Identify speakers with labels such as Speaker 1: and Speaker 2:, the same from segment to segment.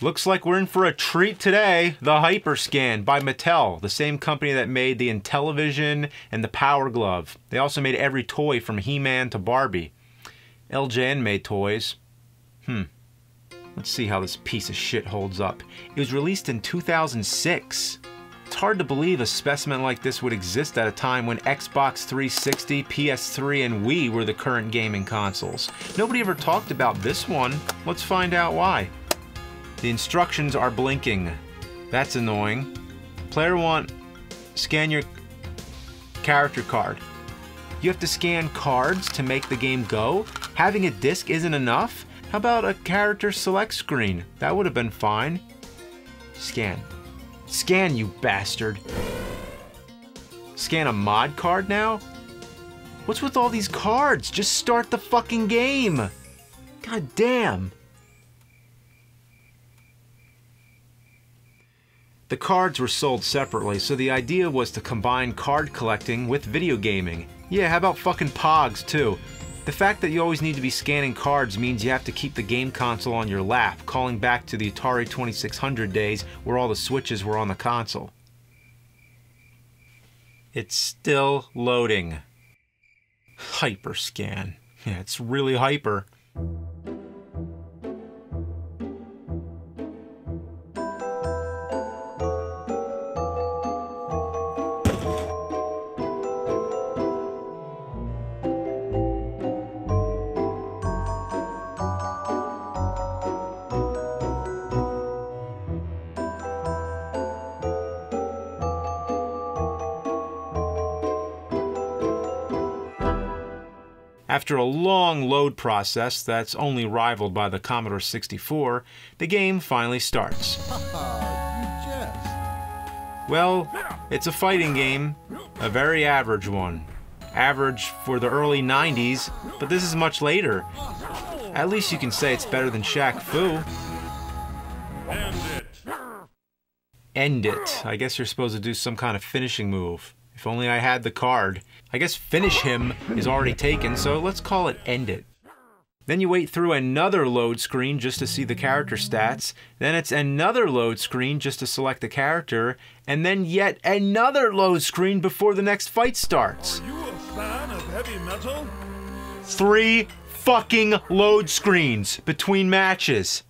Speaker 1: Looks like we're in for a treat today. The HyperScan by Mattel, the same company that made the Intellivision and the Power Glove. They also made every toy from He-Man to Barbie. AVGN made toys. Let's see how this piece of shit holds up. It was released in 2006. It's hard to believe a specimen like this would exist at a time when Xbox 360, PS3, and Wii were the current gaming consoles. Nobody ever talked about this one. Let's find out why. The instructions are blinking. That's annoying. Player 1, scan your character card. You have to scan cards to make the game go? Having a disc isn't enough? How about a character select screen? That would have been fine. Scan. Scan, you bastard. Scan a mod card now? What's with all these cards? Just start the fucking game. God damn. The cards were sold separately, so the idea was to combine card collecting with video gaming. Yeah, how about fucking Pogs too? The fact that you always need to be scanning cards means you have to keep the game console on your lap, calling back to the Atari 2600 days where all the switches were on the console. It's still loading. HyperScan. Yeah, it's really hyper. After a long load process that's only rivaled by the Commodore 64, the game finally starts. Well, it's a fighting game, a very average one. Average for the early 90s, but this is much later. At least you can say it's better than Shaq Fu. End it. I guess you're supposed to do some kind of finishing move. If only I had the card. I guess finish him is already taken, so let's call it end it. Then you wait through another load screen just to see the character stats. Then it's another load screen just to select the character. And then yet another load screen before the next fight starts.
Speaker 2: Are you a fan of heavy metal?
Speaker 1: 3 fucking load screens between matches.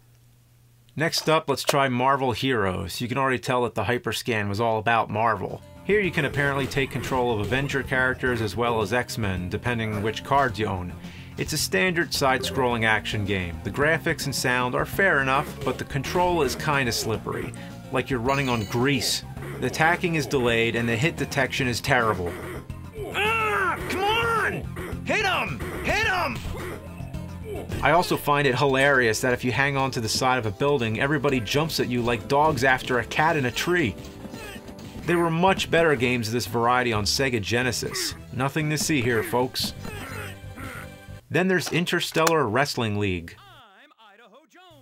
Speaker 1: Next up, let's try Marvel Heroes. You can already tell that the HyperScan was all about Marvel. Here you can apparently take control of Avenger characters as well as X-Men, depending on which cards you own. It's a standard side-scrolling action game. The graphics and sound are fair enough, but the control is kinda slippery, like you're running on grease. The attacking is delayed and the hit detection is terrible. Ah! Come on! Hit him! Hit him! I also find it hilarious that if you hang on to the side of a building, everybody jumps at you like dogs after a cat in a tree. There were much better games of this variety on Sega Genesis. Nothing to see here, folks. Then there's Interstellar Wrestling League.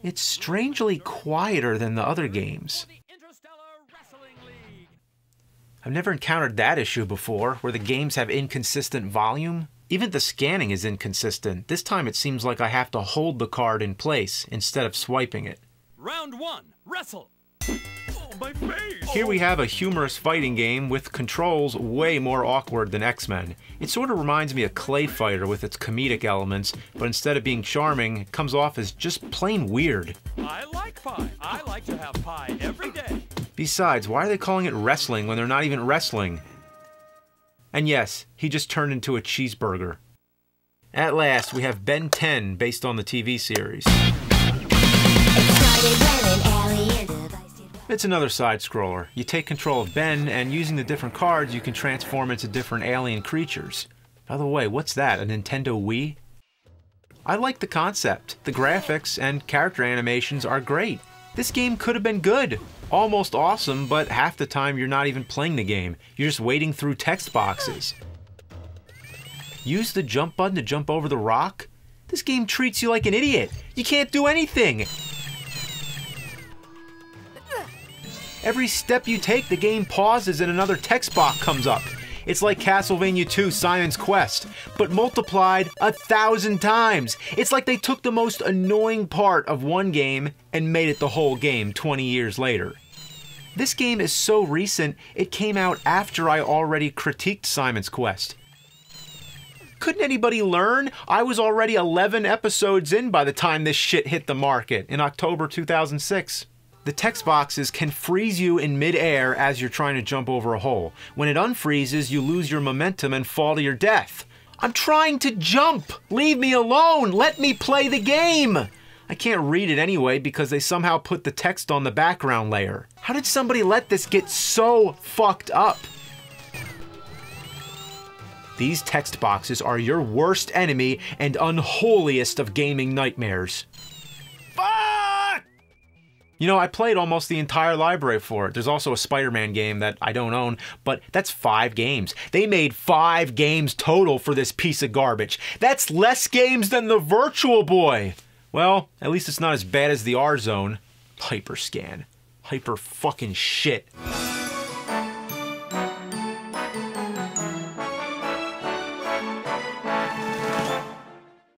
Speaker 1: It's strangely quieter than the other games. I've never encountered that issue before, where the games have inconsistent volume. Even the scanning is inconsistent. This time it seems like I have to hold the card in place instead of swiping it.
Speaker 2: Round 1, wrestle! Oh, my face!
Speaker 1: Here we have a humorous fighting game with controls way more awkward than X-Men. It sort of reminds me of Clay Fighter with its comedic elements, but instead of being charming, it comes off as just plain weird.
Speaker 2: I like pie. I like to have pie every day.
Speaker 1: Besides, why are they calling it wrestling when they're not even wrestling? And yes, he just turned into a cheeseburger. At last, we have Ben 10 based on the TV series. It's another side-scroller. You take control of Ben, and using the different cards, you can transform into different alien creatures. By the way, what's that, a Nintendo Wii? I like the concept. The graphics and character animations are great. This game could have been good. Almost awesome, but half the time you're not even playing the game. You're just wading through text boxes. Use the jump button to jump over the rock? This game treats you like an idiot. You can't do anything. Every step you take, the game pauses and another text box comes up. It's like Castlevania 2 Simon's Quest, but multiplied 1,000 times. It's like they took the most annoying part of one game and made it the whole game 20 years later. This game is so recent, it came out after I already critiqued Simon's Quest. Couldn't anybody learn? I was already 11 episodes in by the time this shit hit the market in October 2006. The text boxes can freeze you in mid-air as you're trying to jump over a hole. When it unfreezes, you lose your momentum and fall to your death. I'm trying to jump! Leave me alone! Let me play the game! I can't read it anyway because they somehow put the text on the background layer. How did somebody let this get so fucked up? These text boxes are your worst enemy and unholiest of gaming nightmares. Fuck! You know, I played almost the entire library for it. There's also a Spider-Man game that I don't own, but that's 5 games. They made 5 games total for this piece of garbage. That's less games than the Virtual Boy. Well, at least it's not as bad as the R-Zone. HyperScan. Hyper fucking shit.